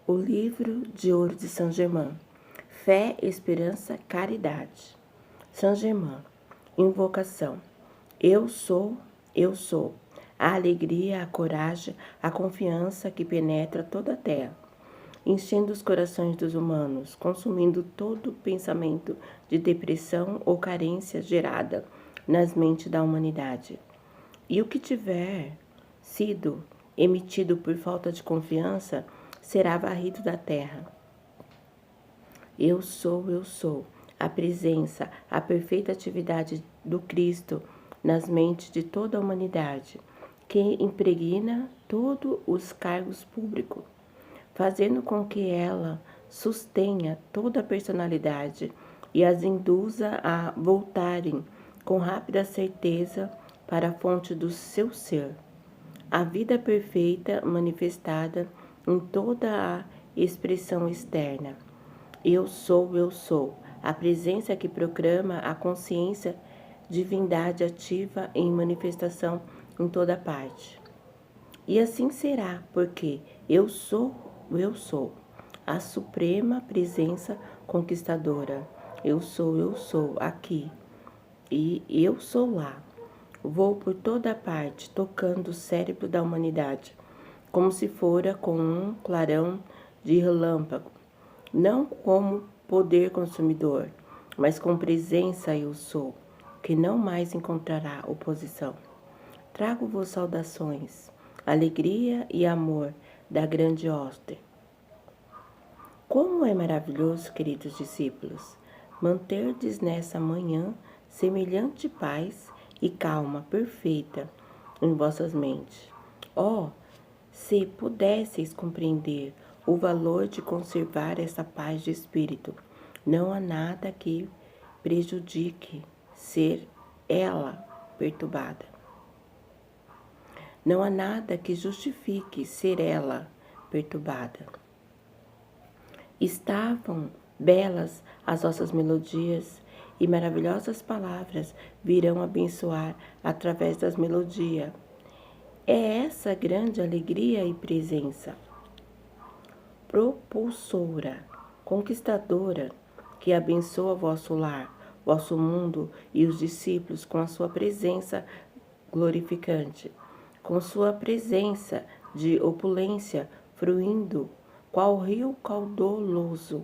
O livro de ouro de São Germain. Fé, esperança, caridade. São Germain. Invocação. Eu sou, eu sou. A alegria, a coragem, a confiança que penetra toda a terra, enchendo os corações dos humanos, consumindo todo pensamento de depressão ou carência gerada nas mentes da humanidade. E o que tiver sido emitido por falta de confiança será varrido da terra. Eu sou, a presença, a perfeita atividade do Cristo nas mentes de toda a humanidade, que impregna todos os cargos públicos, fazendo com que ela sustenha toda a personalidade e as induza a voltarem com rápida certeza para a fonte do seu ser. A vida perfeita manifestada em toda a expressão externa. Eu sou, a presença que proclama a consciência divindade ativa em manifestação em toda parte. E assim será, porque eu sou, a suprema presença conquistadora. Eu sou aqui e eu sou lá. Vou por toda parte, tocando o cérebro da humanidade, como se fora com um clarão de relâmpago, não como poder consumidor, mas com presença eu sou, que não mais encontrará oposição. Trago-vos saudações, alegria e amor da grande hoste. Como é maravilhoso, queridos discípulos, manterdes nessa manhã semelhante paz e calma perfeita em vossas mentes. Oh, se pudesseis compreender o valor de conservar essa paz de espírito, não há nada que prejudique ser ela perturbada. Não há nada que justifique ser ela perturbada. Estavam belas as vossas melodias e maravilhosas palavras virão abençoar através das melodias. É essa grande alegria e presença propulsora, conquistadora, que abençoa vosso lar, vosso mundo e os discípulos com a sua presença glorificante, com sua presença de opulência fluindo, qual rio caudaloso,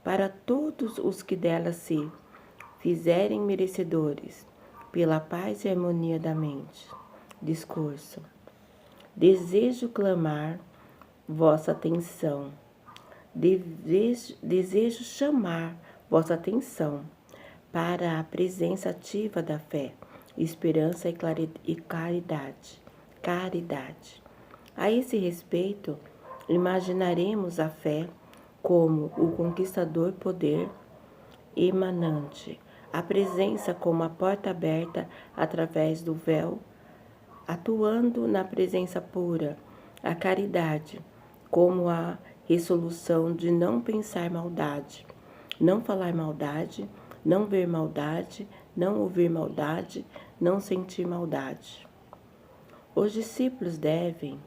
para todos os que dela se fizerem merecedores, pela paz e harmonia da mente. Discurso. Desejo clamar vossa atenção, desejo chamar vossa atenção para a presença ativa da fé, esperança e caridade. A esse respeito, imaginaremos a fé como o conquistador poder emanante, a presença como a porta aberta através do véu, atuando na presença pura, a caridade como a resolução de não pensar maldade, não falar maldade, não ver maldade, não ouvir maldade, não sentir maldade. Os discípulos devem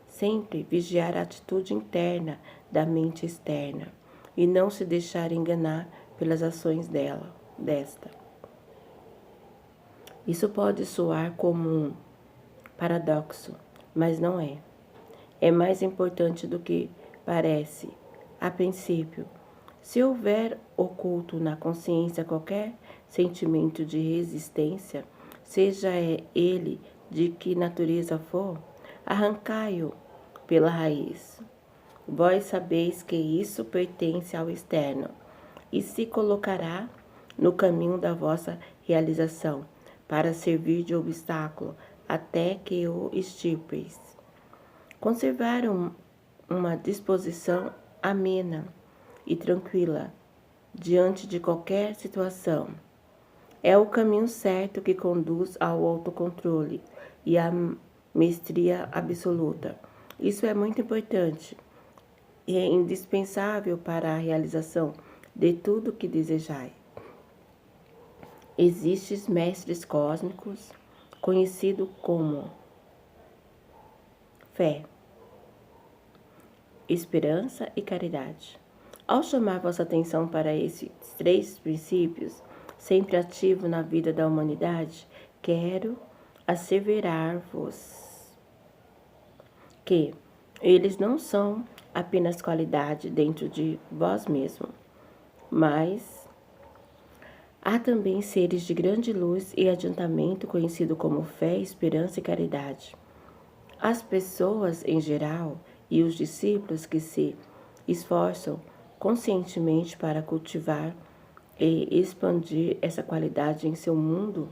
sempre vigiar a atitude interna da mente externa e não se deixar enganar pelas ações desta. Isso pode soar como um paradoxo, mas não é. É mais importante do que parece, a princípio. Se houver oculto na consciência qualquer sentimento de resistência, seja ele de que natureza for, arrancai-o pela raiz. Vós sabeis que isso pertence ao externo e se colocará no caminho da vossa realização, para servir de obstáculo até que o extirpeis. Conservar uma disposição amena e tranquila diante de qualquer situação é o caminho certo que conduz ao autocontrole e à mestria absoluta. Isso é muito importante e é indispensável para a realização de tudo o que desejai. Existem mestres cósmicos, conhecidos como fé, esperança e caridade. Ao chamar vossa atenção para esses 3 princípios, sempre ativos na vida da humanidade, quero asseverar-vos que eles não são apenas qualidade dentro de vós mesmo, mas há também seres de grande luz e adiantamento conhecido como fé, esperança e caridade. As pessoas em geral e os discípulos que se esforçam conscientemente para cultivar e expandir essa qualidade em seu mundo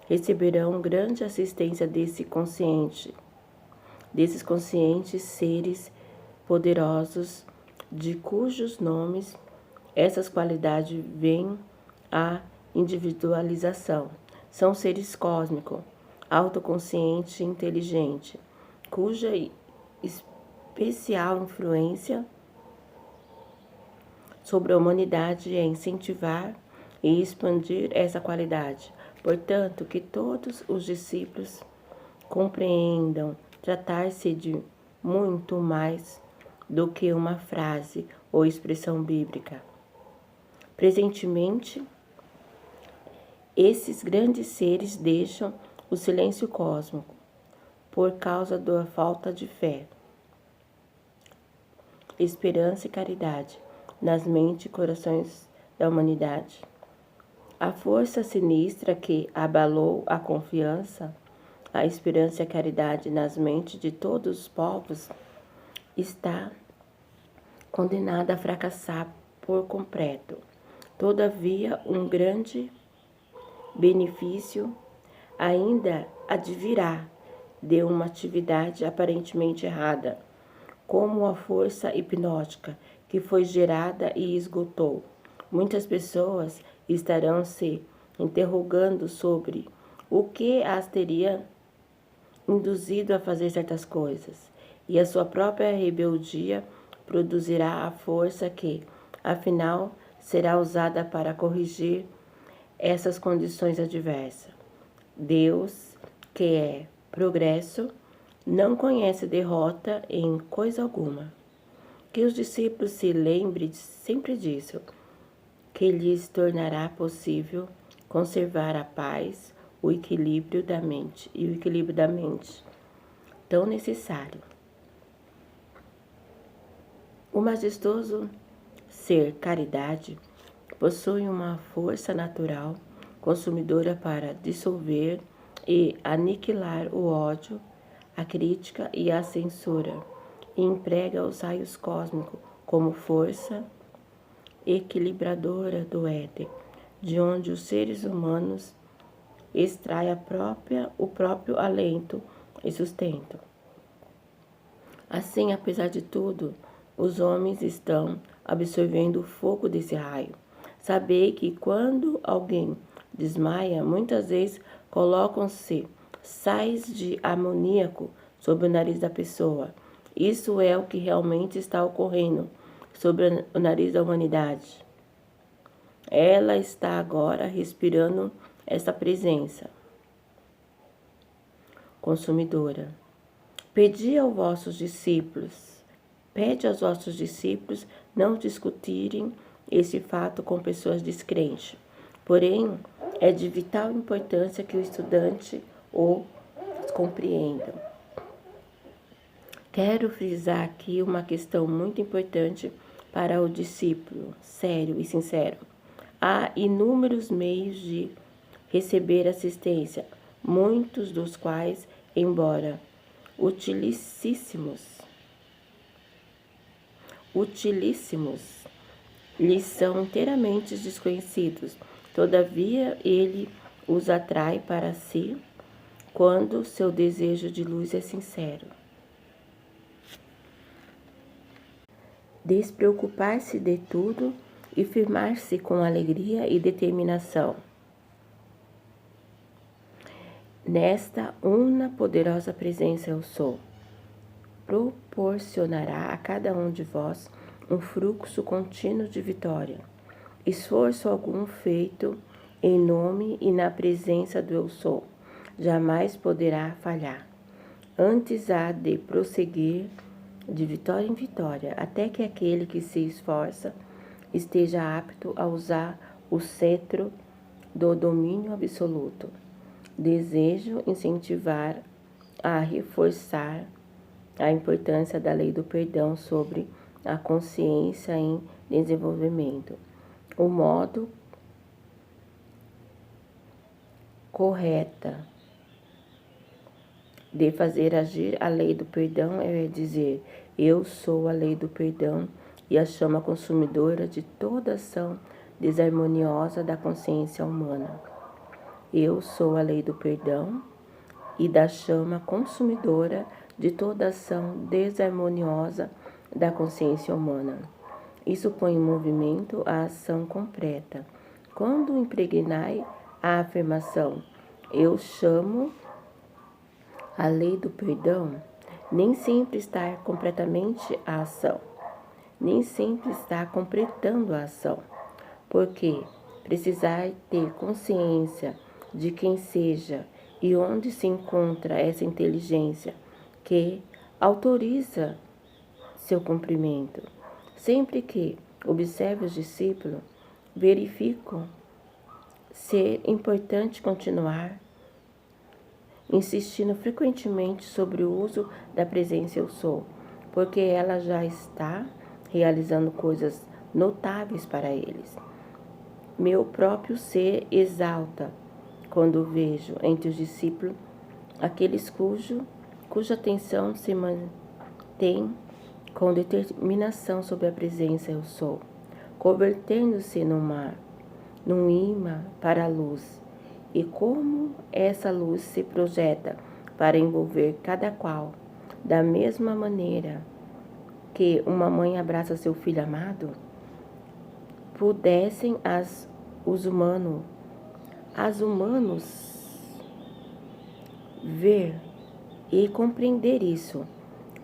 receberão grande assistência desses conscientes seres poderosos de cujos nomes essas qualidades vêm a individualização. São seres cósmicos, autoconsciente e inteligente, cuja especial influência sobre a humanidade é incentivar e expandir essa qualidade. Portanto, que todos os discípulos compreendam tratar-se de muito mais do que uma frase ou expressão bíblica. Presentemente, esses grandes seres deixam o silêncio cósmico por causa da falta de fé, esperança e caridade nas mentes e corações da humanidade. A força sinistra que abalou a confiança, a esperança e a caridade nas mentes de todos os povos está condenada a fracassar por completo. Todavia, um grande benefício ainda advirá de uma atividade aparentemente errada, como a força hipnótica que foi gerada e esgotou. Muitas pessoas estarão se interrogando sobre o que as teria induzido a fazer certas coisas, e a sua própria rebeldia produzirá a força que, afinal, será usada para corrigir essas condições adversas. Deus, que é progresso, não conhece derrota em coisa alguma. Que os discípulos se lembrem sempre disso, que lhes tornará possível conservar a paz, o equilíbrio da mente tão necessário. O majestoso ser caridade possui uma força natural consumidora para dissolver e aniquilar o ódio, a crítica e a censura, e emprega os raios cósmicos como força equilibradora do éter, de onde os seres humanos extraem o próprio alento e sustento. Assim, apesar de tudo, os homens estão absorvendo o fogo desse raio. Sabei que quando alguém desmaia, muitas vezes colocam-se sais de amoníaco sobre o nariz da pessoa. Isso é o que realmente está ocorrendo sobre o nariz da humanidade. Ela está agora respirando essa presença consumidora. Pede aos vossos discípulos não discutirem esse fato com pessoas descrentes. Porém, é de vital importância que o estudante o compreenda. Quero frisar aqui uma questão muito importante para o discípulo sério e sincero. Há inúmeros meios de receber assistência, muitos dos quais, embora utilíssimos, lhes são inteiramente desconhecidos. Todavia, ele os atrai para si quando seu desejo de luz é sincero. Despreocupar-se de tudo e firmar-se com alegria e determinação nesta una poderosa presença eu sou, proporcionará a cada um de vós um fluxo contínuo de vitória. Esforço algum feito em nome e na presença do eu sou jamais poderá falhar. Antes há de prosseguir de vitória em vitória, até que aquele que se esforça esteja apto a usar o cetro do domínio absoluto. Desejo incentivar a reforçar a importância da lei do perdão sobre a consciência em desenvolvimento. O modo correta de fazer agir a lei do perdão é dizer: eu sou a lei do perdão e a chama consumidora de toda ação desarmoniosa da consciência humana. Eu sou a lei do perdão e da chama consumidora de toda ação desarmoniosa da consciência humana. Isso põe em movimento a ação completa. Quando impregnai a afirmação eu chamo a lei do perdão, nem sempre está completamente a ação, nem sempre está completando a ação, porque precisar ter consciência de quem seja e onde se encontra essa inteligência que autoriza seu cumprimento. Sempre que observe os discípulos, verifico ser importante continuar insistindo frequentemente sobre o uso da presença eu sou, porque ela já está realizando coisas notáveis para eles. Meu próprio ser exalta quando vejo entre os discípulos aqueles cuja atenção se mantém com determinação sobre a presença eu sou, convertendo-se num imã para a luz, e como essa luz se projeta para envolver cada qual, da mesma maneira que uma mãe abraça seu filho amado, pudessem os humanos ver e compreender isso,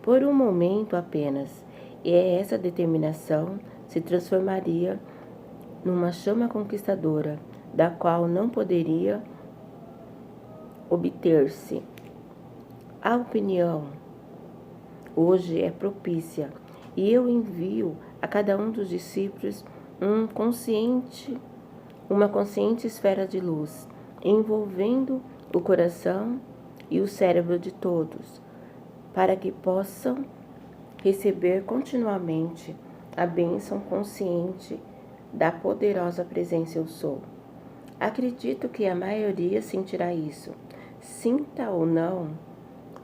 por um momento apenas, e essa determinação se transformaria numa chama conquistadora, da qual não poderia obter-se. A opinião hoje é propícia, e eu envio a cada um dos discípulos uma consciente esfera de luz, envolvendo o coração e o cérebro de todos, para que possam receber continuamente a bênção consciente da poderosa presença eu sou. Acredito que a maioria sentirá isso. Sinta ou não,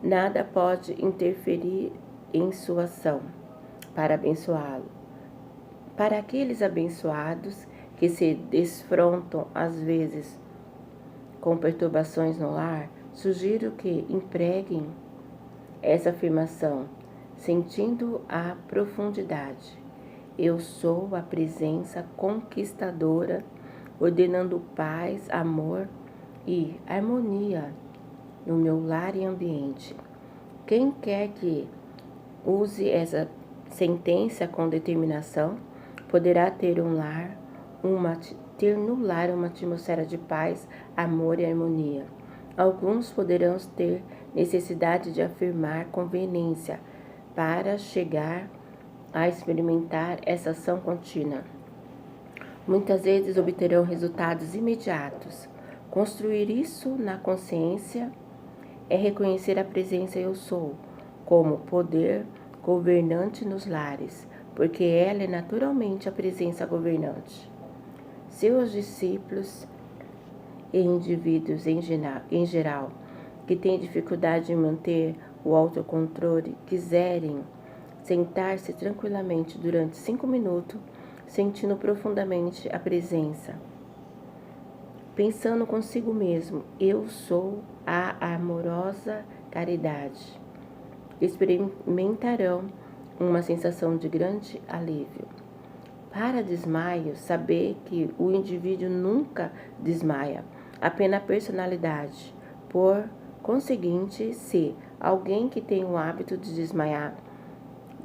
nada pode interferir em sua ação para abençoá-lo. Para aqueles abençoados que se desfrontam às vezes com perturbações no lar, sugiro que empreguem essa afirmação, sentindo a profundidade. Eu sou a presença conquistadora, ordenando paz, amor e harmonia no meu lar e ambiente. Quem quer que use essa sentença com determinação, poderá ter no lar uma atmosfera de paz, amor e harmonia. Alguns poderão ter necessidade de afirmar conveniência para chegar a experimentar essa ação contínua. Muitas vezes obterão resultados imediatos. Construir isso na consciência é reconhecer a presença eu sou como poder governante nos lares, porque ela é naturalmente a presença governante. Seus discípulos e indivíduos em geral que têm dificuldade em manter o autocontrole quiserem sentar-se tranquilamente durante 5 minutos, sentindo profundamente a presença, pensando consigo mesmo, eu sou a amorosa caridade, experimentarão uma sensação de grande alívio. Para desmaio, saber que o indivíduo nunca desmaia, apenas a personalidade. Por conseguinte, se alguém que tem o hábito de desmaiar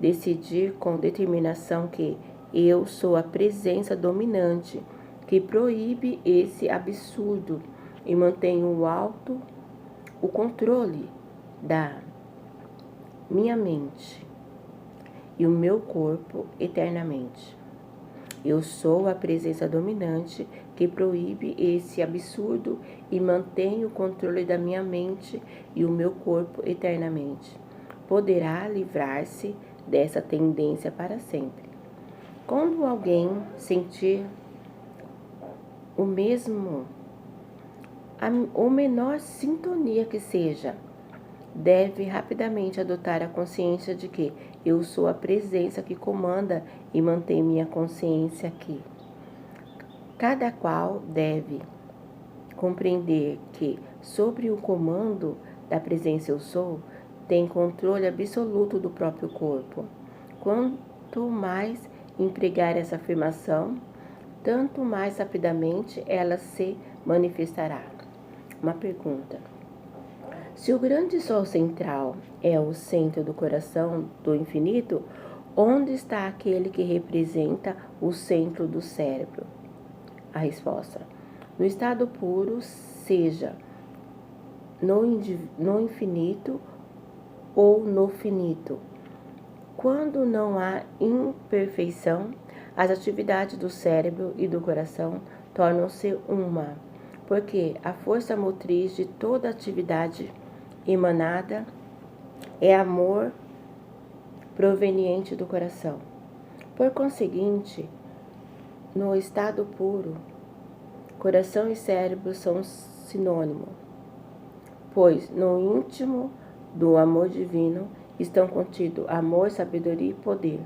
decidir com determinação que eu sou a presença dominante que proíbe esse absurdo e mantém o controle da minha mente, e o meu corpo eternamente. Eu sou a presença dominante que proíbe esse absurdo e mantém o controle da minha mente e o meu corpo eternamente. Poderá livrar-se dessa tendência para sempre. Quando alguém sentir o mesmo, ou menor sintonia que seja, deve rapidamente adotar a consciência de que eu sou a presença que comanda e mantém minha consciência aqui. Cada qual deve compreender que, sobre o comando da presença eu sou, tem controle absoluto do próprio corpo. Quanto mais empregar essa afirmação, tanto mais rapidamente ela se manifestará. Uma pergunta. Se o grande sol central é o centro do coração do infinito, onde está aquele que representa o centro do cérebro? A resposta: no estado puro, seja no infinito ou no finito. Quando não há imperfeição, as atividades do cérebro e do coração tornam-se uma, porque a força motriz de toda atividade emanada é amor proveniente do coração. Por conseguinte, no estado puro, coração e cérebro são sinônimos, pois no íntimo do amor divino estão contidos amor, sabedoria e poder.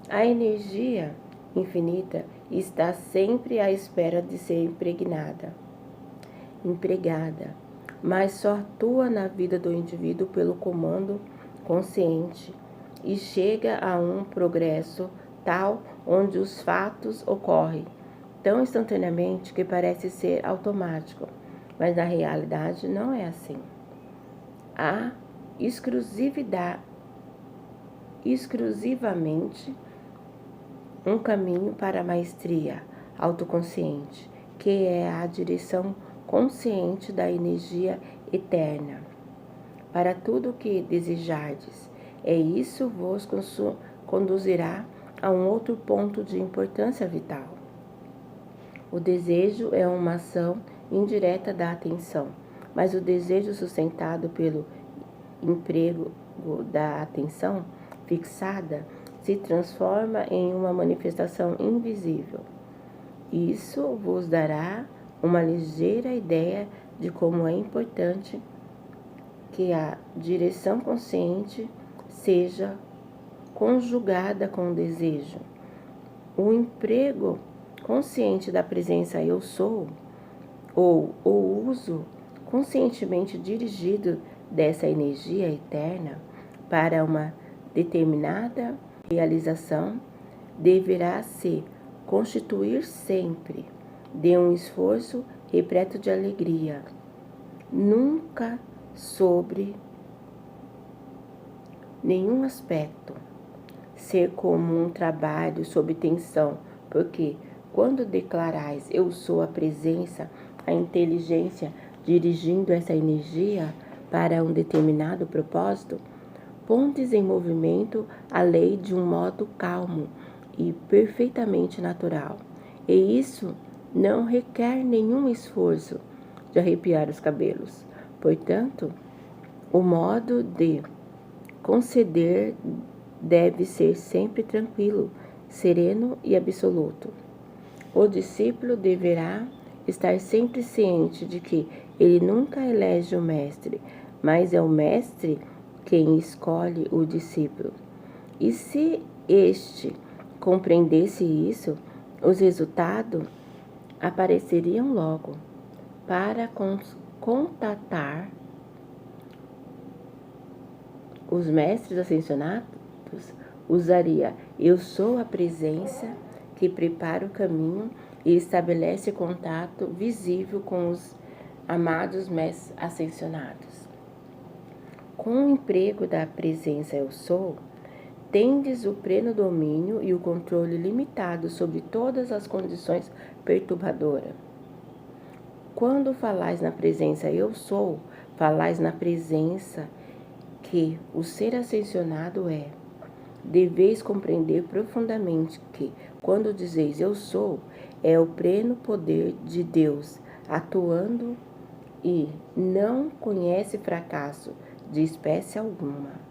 A energia infinita está sempre à espera de ser empregada, mas só atua na vida do indivíduo pelo comando consciente e chega a um progresso tal onde os fatos ocorrem tão instantaneamente que parece ser automático, mas na realidade não é assim. Há exclusivamente um caminho para a maestria autoconsciente, que é a direção consciente da energia eterna. Para tudo o que desejardes, isso vos conduzirá a um outro ponto de importância vital. O desejo é uma ação indireta da atenção, mas o desejo sustentado pelo emprego da atenção fixada se transforma em uma manifestação invisível. Isso vos dará uma ligeira ideia de como é importante que a direção consciente seja conjugada com o desejo. O emprego consciente da presença eu sou, ou o uso conscientemente dirigido dessa energia eterna para uma determinada realização, deverá se constituir sempre de um esforço repleto de alegria, nunca sobre nenhum aspecto ser como um trabalho sob tensão, porque quando declarais eu sou a presença, a inteligência dirigindo essa energia para um determinado propósito, pondes em movimento a lei de um modo calmo e perfeitamente natural. E isso não requer nenhum esforço de arrepiar os cabelos. Portanto, o modo de conceder deve ser sempre tranquilo, sereno e absoluto. O discípulo deverá estar sempre ciente de que ele nunca elege o mestre, mas é o mestre quem escolhe o discípulo. E se este compreendesse isso, os resultados apareceriam logo. Para contatar os mestres ascensionados, usaria eu sou a presença que prepara o caminho e estabelece contato visível com os amados mestres ascensionados. Com o emprego da presença eu sou, tendes o pleno domínio e o controle limitado sobre todas as condições perturbadoras. Quando falais na presença eu sou, falais na presença que o ser ascensionado é. Deveis compreender profundamente que, quando dizeis eu sou, é o pleno poder de Deus atuando e não conhece fracasso de espécie alguma.